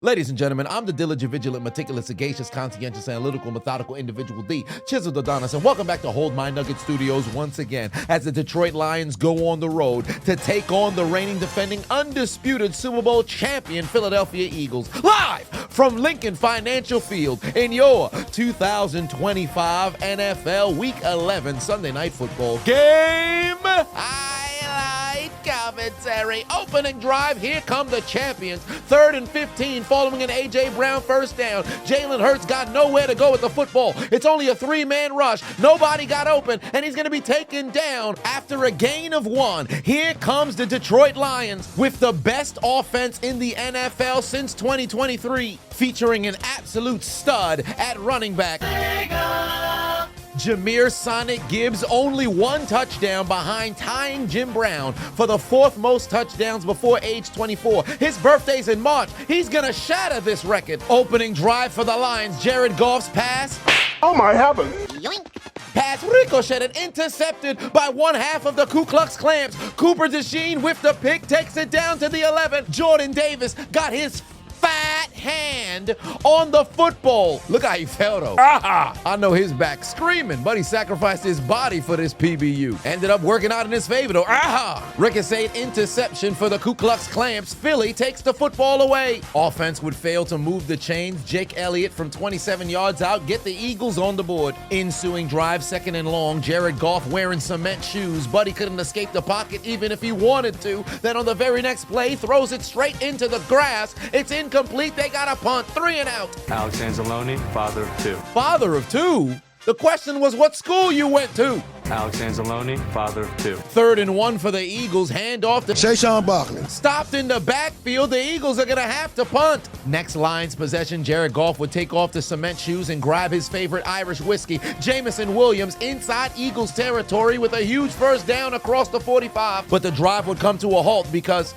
Ladies and gentlemen, I'm the diligent, vigilant, meticulous, sagacious, conscientious, analytical, methodical individual D, Chiseled Adonis, and welcome back to Hold My Nugget Studios once again as the Detroit Lions go on the road to take on the reigning, defending, undisputed Super Bowl champion Philadelphia Eagles, live from Lincoln Financial Field in your 2025 NFL Week 11 Sunday Night Football game. Highlight commentary. Opening drive, here come the champions. 3rd and 15 following an A.J. Brown first down. Jalen Hurts got nowhere to go with the football. It's only a 3-man rush. Nobody got open, and he's going to be taken down after a gain of 1. Here comes the Detroit Lions with the best offense in the NFL since 2023, featuring an absolute stud at running back. Jameer Sonic Gibbs only 1 touchdown behind tying Jim Brown for the 4th most touchdowns before age 24. His birthday's in March. He's gonna shatter this record. Opening drive for the Lions. Jared Goff's pass. Oh my heavens! Yoink. Pass ricocheted, intercepted by one half of the Ku Klux Klans. Cooper DeSheen with the pick takes it down to the 11. Jordan Davis got his fat hand on the football. Look how he fell though. I know his back screaming, but he sacrificed his body for this PBU. Ended up working out in his favor though. Ricochet interception for the Ku Klux Klans. Philly takes the football away. Offense would fail to move the chains. Jake Elliott from 27 yards out get the Eagles on the board. Ensuing drive, 2nd and long. Jared Goff wearing cement shoes, but he couldn't escape the pocket even if he wanted to. Then on the very next play, throws it straight into the grass. It's incomplete. They got a punt. 3 and out. Alex Anzalone, father of 2. Father of 2? The question was what school you went to. Alex Anzalone, father of 2. 3rd and 1 for the Eagles. Hand off to Saquon Barkley. Stopped in the backfield. The Eagles are going to have to punt. Next Lions possession, Jared Goff would take off the cement shoes and grab his favorite Irish whiskey. Jamison Williams inside Eagles territory with a huge first down across the 45. But the drive would come to a halt because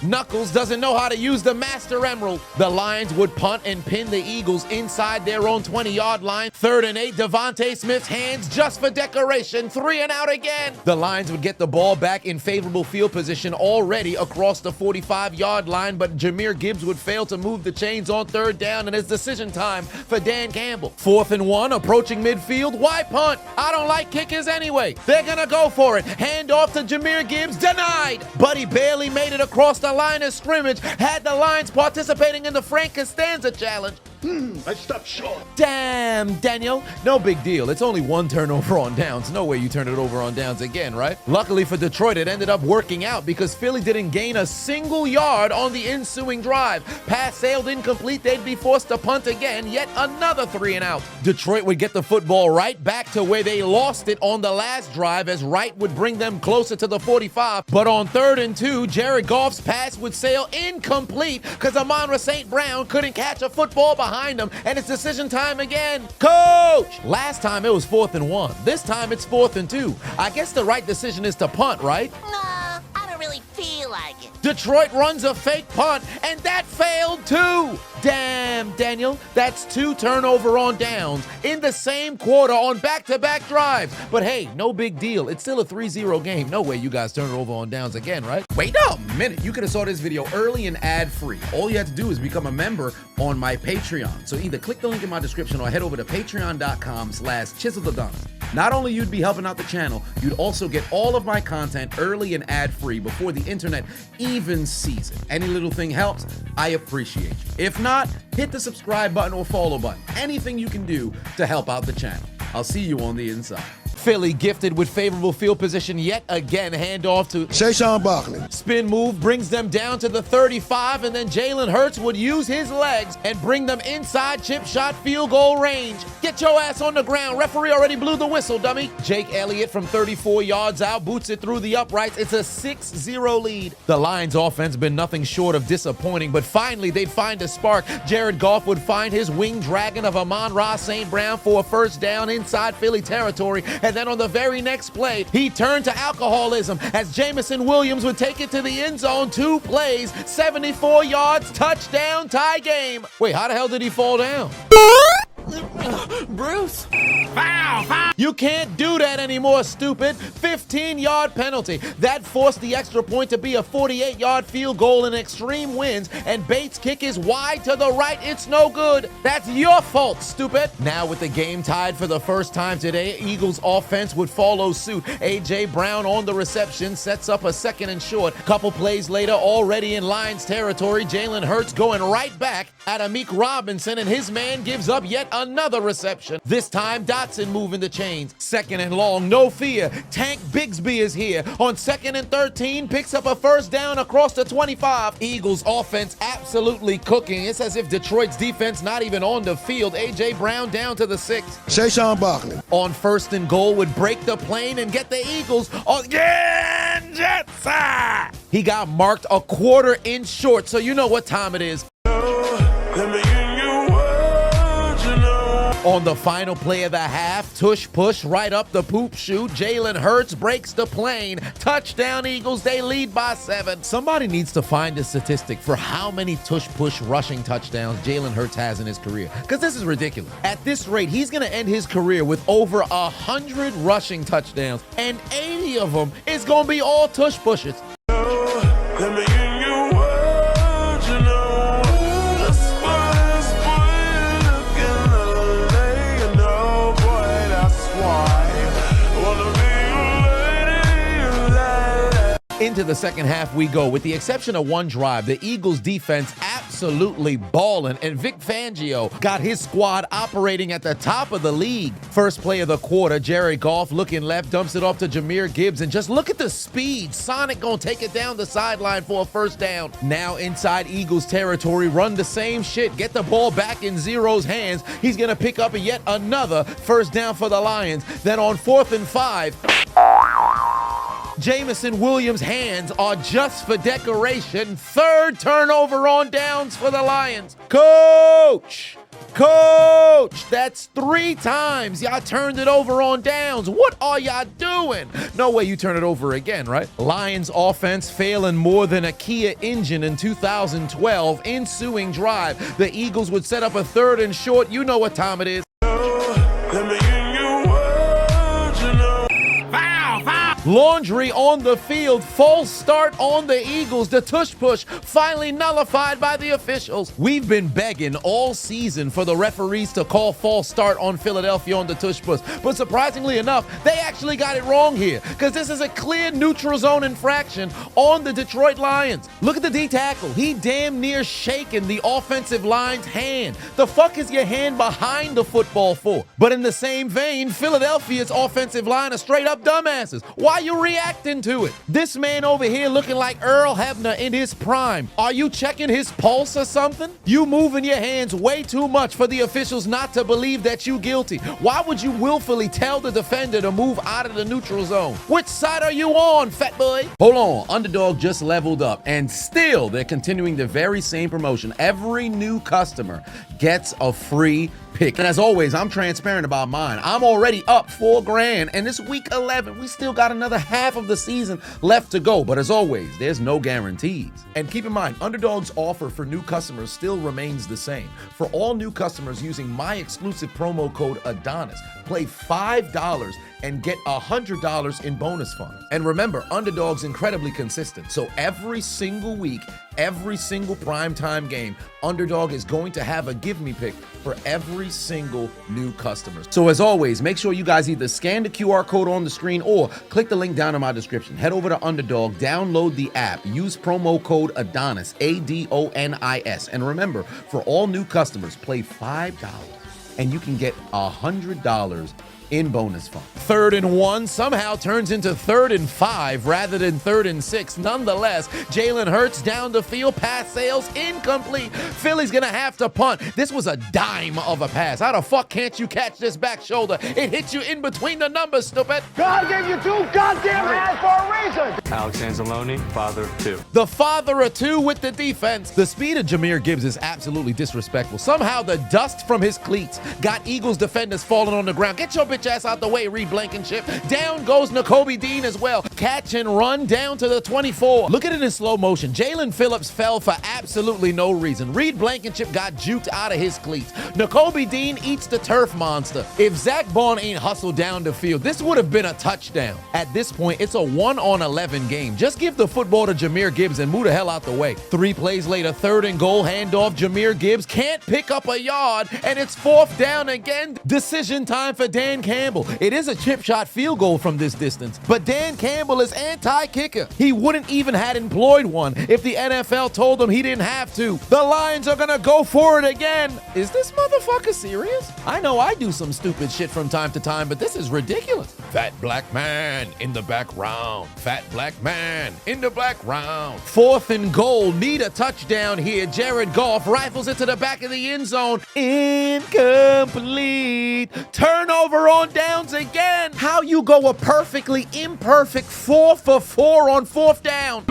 Knuckles doesn't know how to use the Master Emerald. The Lions would punt and pin the Eagles inside their own 20-yard line. 3rd and 8, Devontae Smith's hands just for decoration. 3 and out again. The Lions would get the ball back in favorable field position already across the 45-yard line, but Jameer Gibbs would fail to move the chains on 3rd down, and it's decision time for Dan Campbell. 4th and 1, approaching midfield. Why punt? I don't like kickers anyway. They're gonna go for it. Hand off to Jameer Gibbs. Denied. But he barely made it across the line of scrimmage. Had the Lions participating in the Frank Costanza challenge. I stopped short. Damn, Daniel. No big deal. It's only 1 turnover on downs. No way you turn it over on downs again, right? Luckily for Detroit, it ended up working out because Philly didn't gain a single yard on the ensuing drive. Pass sailed incomplete. They'd be forced to punt again. Yet another 3 and out. Detroit would get the football right back to where they lost it on the last drive as Wright would bring them closer to the 45. But on 3rd and 2, Jared Goff's pass would sail incomplete because Amon-Ra St. Brown couldn't catch a football behind him, and it's decision time again. Coach! Last time it was 4th and 1. This time it's 4th and 2. I guess the right decision is to punt, right? Nah, I don't really feel like it. Detroit runs a fake punt, and that failed too. Damn, Daniel, that's 2 turnover on downs in the same quarter on back-to-back drives. But hey, no big deal. It's still a 3-0 game. No way you guys turn it over on downs again, right? Wait a minute. You could have saw this video early and ad-free. All you have to do is become a member on my Patreon. So either click the link in my description or head over to patreon.com/chiseledAdonis. Not only you'd be helping out the channel, you'd also get all of my content early and ad-free before the internet even sees it. Any little thing helps, I appreciate you. If not, hit the subscribe button or follow button. Anything you can do to help out the channel. I'll see you on the inside. Philly gifted with favorable field position yet again. Handoff to Saquon Barkley. Spin move brings them down to the 35, and then Jalen Hurts would use his legs and bring them inside chip shot field goal range. Get your ass on the ground. Referee already blew the whistle, dummy. Jake Elliott from 34 yards out boots it through the uprights. It's a 6-0 lead. The Lions offense been nothing short of disappointing, but finally they'd find a spark. Jared Goff would find his wing dragon of Amon-Ra St. Brown for a first down inside Philly territory, and then on the very next play, he turned to alcoholism as Jamison Williams would take it to the end zone. 2 plays, 74 yards, touchdown, tie game. Wait, how the hell did he fall down? Bruce! Foul! You can't do that anymore, stupid. 15-yard penalty. That forced the extra point to be a 48-yard field goal in extreme winds, and Bates' kick is wide to the right. It's no good. That's your fault, stupid. Now with the game tied for the first time today, Eagles offense would follow suit. A.J. Brown on the reception sets up a 2nd and short. Couple plays later, already in Lions territory, Jalen Hurts going right back at Amik Robinson, and his man gives up yet another reception. This time, Dotson moving the chains. 2nd and long, no fear. Tank Bigsby is here. On 2nd and 13, picks up a first down across the 25. Eagles offense absolutely cooking. It's as if Detroit's defense not even on the field. A.J. Brown down to the 6. Saquon Barkley. On 1st and goal would break the plane and get the Eagles again. Jets! He got marked a 1/4 inch short, so you know what time it is. On the final play of the half, tush push right up the poop chute. Jalen Hurts breaks the plane. Touchdown Eagles, they lead by 7. Somebody needs to find a statistic for how many tush push rushing touchdowns Jalen Hurts has in his career, because this is ridiculous. At this rate, he's going to end his career with over 100 rushing touchdowns, and 80 of them is going to be all tush pushes. Into the second half we go. With the exception of one drive, the Eagles defense absolutely balling, and Vic Fangio got his squad operating at the top of the league. First play of the quarter, Jared Goff looking left, dumps it off to Jahmyr Gibbs, and just look at the speed. Sonic gonna take it down the sideline for a first down. Now inside Eagles territory, run the same shit. Get the ball back in Zero's hands. He's gonna pick up yet another first down for the Lions. Then on 4th and 5, Jameson Williams' hands are just for decoration. 3rd turnover on downs for the Lions. Coach, that's 3 times y'all turned it over on downs. What are y'all doing? No way you turn it over again, right? Lions offense failing more than a Kia engine in 2012. Ensuing drive, the Eagles would set up a 3rd and short. You know what time it is. Laundry on the field, false start on the Eagles. The tush push finally nullified by the officials. We've been begging all season for the referees to call false start on Philadelphia on the tush push, but surprisingly enough, they actually got it wrong here, because this is a clear neutral zone infraction on the Detroit Lions. Look at the D tackle. He damn near shaking the offensive line's hand. The fuck is your hand behind the football for? But in the same vein, Philadelphia's offensive line are straight up dumbasses. Why you reacting to it? This man over here looking like Earl Hebner in his prime. Are you checking his pulse or something? You moving your hands way too much for the officials not to believe that you guilty. Why would you willfully tell the defender to move out of the neutral zone? Which side are you on, fat boy? Hold on, Underdog just leveled up, and still they're continuing the very same promotion. Every new customer gets a free pick. And as always, I'm transparent about mine. I'm already up $4,000, and it's week 11. We still got another half of the season left to go. But as always, there's no guarantees. And keep in mind, Underdog's offer for new customers still remains the same. For all new customers using my exclusive promo code Adonis, play $5 and get $100 in bonus funds. And remember, Underdog's incredibly consistent. So every single week, every single primetime game, Underdog is going to have a give me pick for every single new customer. So as always, make sure you guys either scan the QR code on the screen or click the link down in my description. Head over to Underdog, download the app, use promo code Adonis, Adonis. And remember, for all new customers, play $5 and you can get $100 in bonus funds. 3rd and 1 somehow turns into 3rd and 5 rather than 3rd and 6. Nonetheless, Jalen Hurts down the field, pass sails incomplete. Philly's gonna have to punt. This was a dime of a pass. How the fuck can't you catch this back shoulder? It hit you in between the numbers, stupid. God gave you 2 goddamn hands for a reason. Alex Anzalone, father of 2. The father of 2 with the defense. The speed of Jahmyr Gibbs is absolutely disrespectful. Somehow the dust from his cleats got Eagles defenders falling on the ground. Get your bitch bitch ass out the way, Reed Blankenship. Down goes Nakobe Dean as well. Catch and run down to the 24. Look at it in slow motion. Jalen Phillips fell for absolutely no reason. Reed Blankenship got juked out of his cleats. Nakobe Dean eats the turf monster. If Zach Bond ain't hustled down the field, this would have been a touchdown. At this point, it's a 1-on-11 game. Just give the football to Jahmyr Gibbs and move the hell out the way. 3 plays later, 3rd and goal, handoff. Jahmyr Gibbs can't pick up a yard, and it's 4th down again. Decision time for Dan Campbell. It is a chip shot field goal from this distance, but Dan Campbell is anti-kicker. He wouldn't even have employed one if the NFL told him he didn't have to. The Lions are gonna go for it again. Is this motherfucker serious? I know I do some stupid shit from time to time, but this is ridiculous. Fat black man in the background. Fat black man in the background. 4th and goal. Need a touchdown here. Jared Goff rifles it to the back of the end zone. Incomplete. Turnover on downs again. How you go a perfectly imperfect 4 for 4 on 4th down?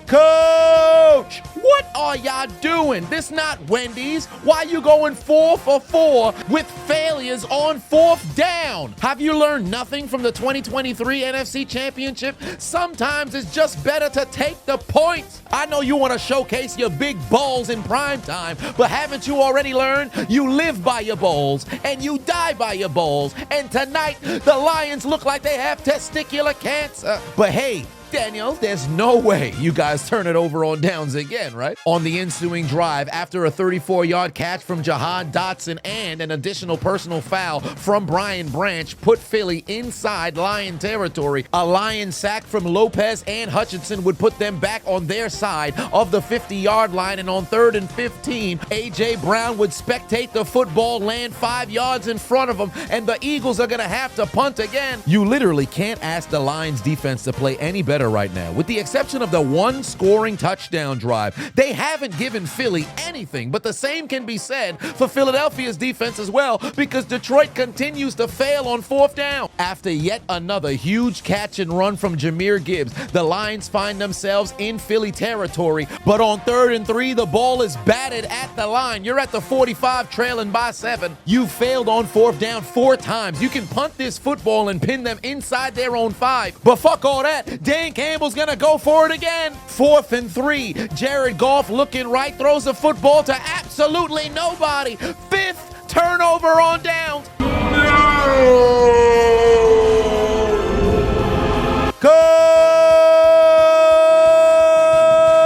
Coach, what are y'all doing? This not Wendy's. Why you going 4 for 4 with failures on 4th down? Have you learned nothing from the 2023 NFC Championship? Sometimes it's just better to take the points. I know you want to showcase your big balls in prime time, but haven't you already learned? You live by your balls and you die by your balls. And tonight, the Lions look like they have testicular cancer. But hey, Daniel, there's no way you guys turn it over on downs again, right? On the ensuing drive, after a 34-yard catch from Jahan Dotson and an additional personal foul from Brian Branch put Philly inside Lion territory, a Lion sack from Lopez and Hutchinson would put them back on their side of the 50-yard line, and on 3rd and 15, A.J. Brown would spectate the football land 5 yards in front of him, and the Eagles are going to have to punt again. You literally can't ask the Lions defense to play any better right now. With the exception of the one scoring touchdown drive, they haven't given Philly anything, but the same can be said for Philadelphia's defense as well, because Detroit continues to fail on 4th down. After yet another huge catch and run from Jahmyr Gibbs, the Lions find themselves in Philly territory, but on 3rd and 3, the ball is batted at the line. You're at the 45 trailing by 7. You failed on 4th down 4 times. You can punt this football and pin them inside their own 5, but fuck all that. Dan Campbell's gonna go for it again. 4th and 3. Jared Goff looking right, throws the football to absolutely nobody. 5th turnover on downs.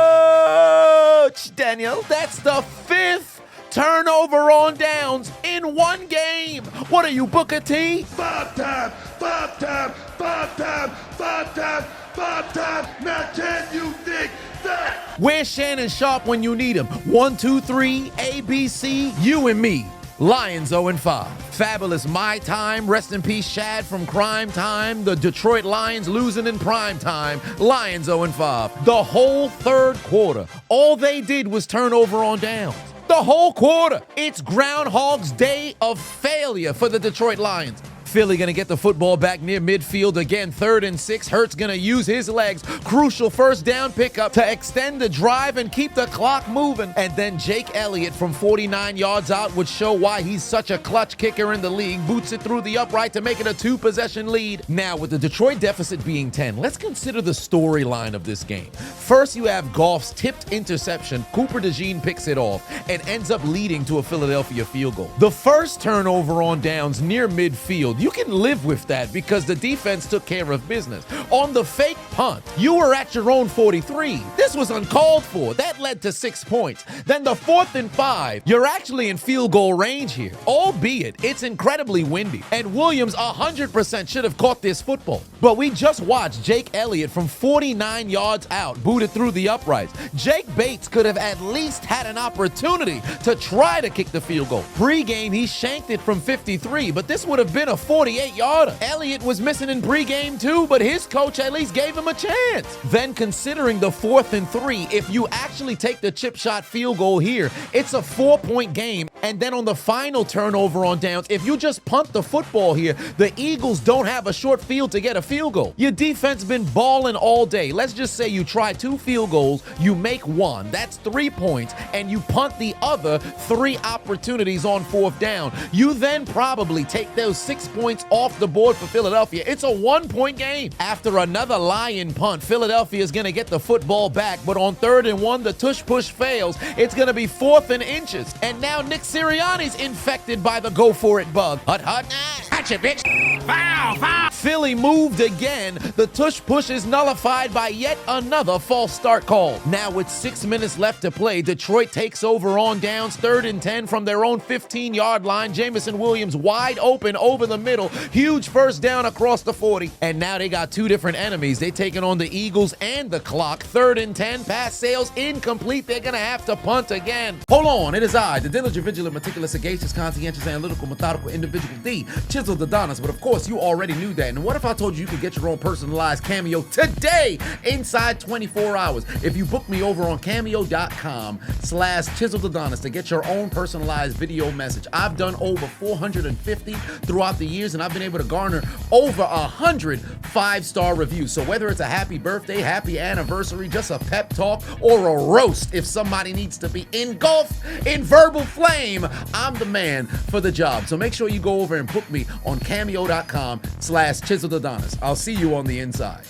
Coach Daniel, that's the 5th turnover on downs in one game. What are you, Booker T? 5 times, 5 times, 5 times, 5 times, 5 times. Now can you dig that? Where's Shannon Sharp when you need him? 1, 2, 3, ABC, you and me. Lions 0-5. Fabulous My Time. Rest in peace, Shad from Crime Time. The Detroit Lions losing in prime time. Lions 0-5. The whole 3rd quarter, all they did was turn over on downs. The whole quarter. It's Groundhog's Day of failure for the Detroit Lions. Philly gonna get the football back near midfield again. 3rd and 6. Hurts gonna use his legs. Crucial 1st down pickup to extend the drive and keep the clock moving. And then Jake Elliott from 49 yards out would show why he's such a clutch kicker in the league. Boots it through the upright to make it a 2-possession lead. Now, with the Detroit deficit being 10, let's consider the storyline of this game. First, you have Goff's tipped interception. Cooper DeJean picks it off and ends up leading to a Philadelphia field goal. The first turnover on downs near midfield, you can live with that because the defense took care of business. On the fake punt, you were at your own 43. This was uncalled for. That led to 6 points. Then the 4th and 5, you're actually in field goal range here, albeit it's incredibly windy. And Williams 100% should have caught this football. But we just watched Jake Elliott from 49 yards out booted through the uprights. Jake Bates could have at least had an opportunity to try to kick the field goal. Pre-game, he shanked it from 53, but this would have been a 48-yarder. Elliott was missing in pregame too, but his coach at least gave him a chance. Then considering the 4th and 3, if you actually take the chip shot field goal here, it's a 4-point game. And then on the final turnover on downs, if you just punt the football here, the Eagles don't have a short field to get a field goal. Your defense been balling all day. Let's just say you try 2 field goals, you make 1. That's 3 points, and you punt the other 3 opportunities on 4th down. You then probably take those 6 points off the board for Philadelphia. It's a 1-point game. After another Lion punt, Philadelphia is going to get the football back, but on 3rd and 1, the tush push fails. It's going to be 4th and inches. And now Nick Sirianni's infected by the go for it bug. Hut, hut. Catch it, bitch. Foul, foul. Philly moved again. The tush push is nullified by yet another false start call. Now with 6 minutes left to play, Detroit takes over on downs, 3rd and 10 from their own 15-yard line. Jamison Williams wide open over the middle. Huge first down across the 40. And now they got 2 different enemies. They taking on the Eagles and the clock. 3rd and 10. Pass sails incomplete. They're going to have to punt again. Hold on. It is I, the diligent, vigilant, meticulous, sagacious, conscientious, analytical, methodical, individual D, Chiseled Adonis. But of course, you already knew that. And what if I told you could get your own personalized cameo today inside 24 hours? If you book me over on cameo.com/Chiseled Adonis to get your own personalized video message. I've done over 450 throughout the years, and I've been able to garner over 100 5-star reviews. So whether it's a happy birthday, happy anniversary, just a pep talk, or a roast, if somebody needs to be engulfed in verbal flame, I'm the man for the job. So make sure you go over and book me on cameo.com/Chiseled Adonis. I'll see you on the inside.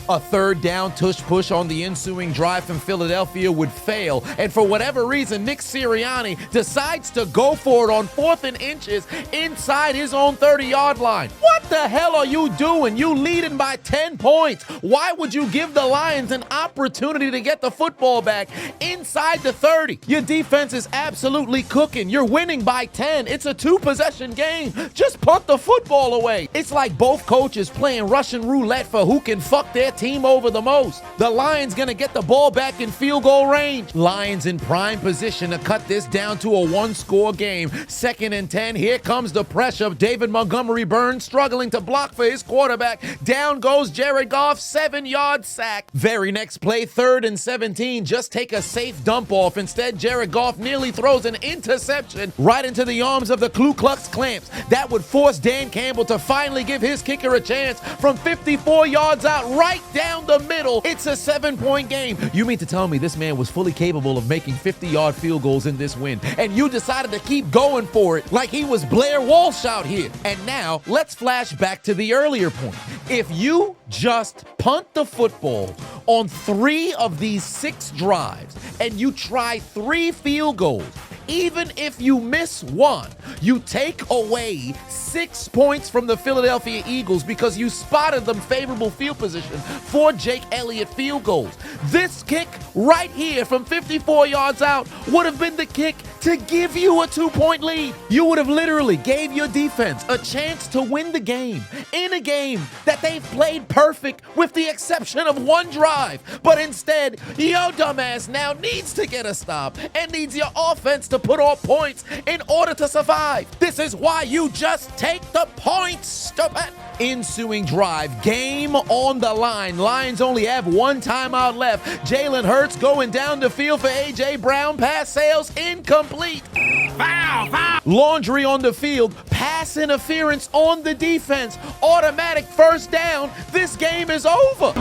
A 3rd down tush push on the ensuing drive from Philadelphia would fail, and for whatever reason, Nick Sirianni decides to go for it on 4th and inches inside his own 30-yard line. What the hell are you doing? You leading by 10 points. Why would you give the Lions an opportunity to get the football back inside the 30? Your defense is absolutely cooking. You're winning by 10. It's a 2-possession game. Just punt the football away. It's like both coaches playing Russian roulette for who can fuck their team over the most. The Lions gonna get the ball back in field goal range. Lions in prime position to cut this down to a 1-score game. 2nd and 10. Here comes the pressure. David Montgomery Burns struggling to block for his quarterback. Down goes Jared Goff. 7-yard sack. Very next play, 3rd and 17. Just take a safe dump off. Instead, Jared Goff nearly throws an interception right into the arms of the Ku Klux Clamps. That would force Dan Campbell to finally give his kicker a chance from 54 yards out, right down the middle. It's a 7-point game. You mean to tell me this man was fully capable of making 50-yard field goals in this win, and you decided to keep going for it like he was Blair Walsh out here? And now, let's flash back to the earlier point. If you just punt the football on 3 of these 6 drives, and you try 3 field goals, even if you miss 1, you take away 6 points from the Philadelphia Eagles because you spotted them favorable field position for Jake Elliott field goals. This kick right here from 54 yards out would have been the kick to give you a 2-point lead. You would have literally gave your defense a chance to win the game in a game that they've played perfect with the exception of 1 drive. But instead, your dumbass now needs to get a stop and needs your offense to put on points in order to survive. This is why you just take the points, stupid. Ensuing drive, game on the line. Lions only have 1 timeout left. Jalen Hurts going down the field for A.J. Brown. Pass sails incomplete. Foul, foul. Laundry on the field. Pass interference on the defense. Automatic first down. This game is over.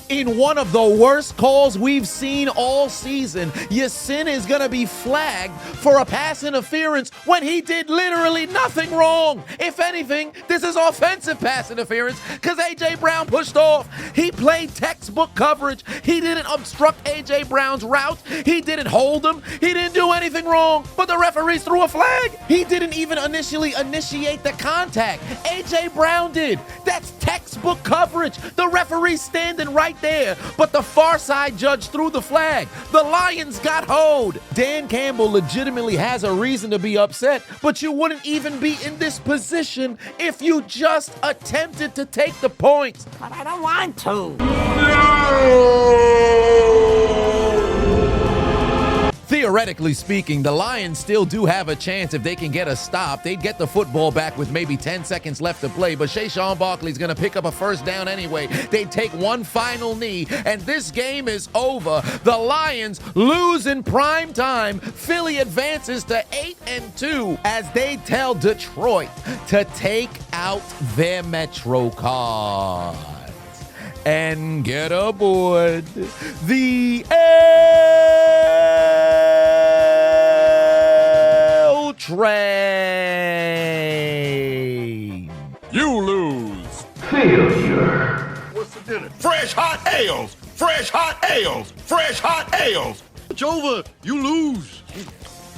In one of the worst calls we've seen all season, Yasin is going to be flagged for a pass interference when he did literally nothing wrong. If anything, this is offensive pass interference because A.J. Brown pushed off. He played textbook coverage. He didn't obstruct A.J. Brown's route. He didn't hold him. He didn't do anything wrong, but the referees threw a flag. He didn't even initially initiate the contact. A.J. Brown did. That's textbook coverage. The referee's standing right there, but the far side judge threw the flag. The Lions got hoed. Dan Campbell legitimately has a reason to be upset, but you wouldn't even be in this position if you just attempted to take the points. But I don't want to. theoretically speaking, the Lions still do have a chance if they can get a stop. They'd get the football back with maybe 10 seconds left to play, but Shayshawn Barkley's going to pick up a first down anyway. They take one final knee, and this game is over. The Lions lose in prime time. Philly advances to 8-2 as they tell Detroit to take out their Metro cards and get aboard the L train. You lose. What's for dinner? Fresh hot ales. Fresh hot ales. Fresh hot ales. It's over. You lose.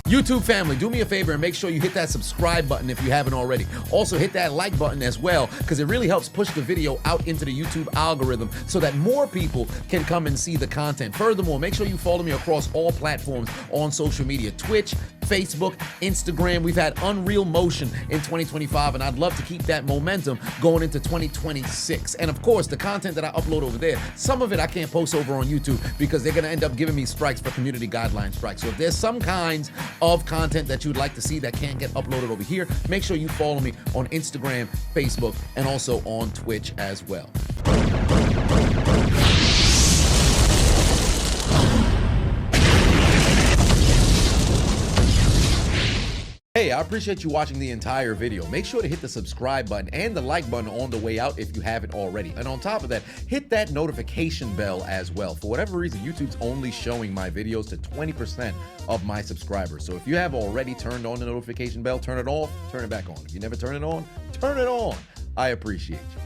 YouTube family, do me a favor and make sure you hit that subscribe button if you haven't already. Also hit that like button as well, because it really helps push the video out into the YouTube algorithm so that more people can come and see the content. Furthermore, make sure you follow me across all platforms on social media: Twitch, Facebook, Instagram. We've had unreal motion in 2025, and I'd love to keep that momentum going into 2026. And of course, the content that I upload over there, some of it I can't post over on YouTube because they're gonna end up giving me strikes for community guideline strikes. So if there's some kinds of content that you'd like to see that can't get uploaded over here, make sure you follow me on Instagram, Facebook, and also on Twitch as well. Hey, I appreciate you watching the entire video. Make sure to hit the subscribe button and the like button on the way out if you haven't already. And on top of that, hit that notification bell as well. For whatever reason, YouTube's only showing my videos to 20% of my subscribers. So if you have already turned on the notification bell, turn it off, turn it back on. If you never turn it on, turn it on. I appreciate you.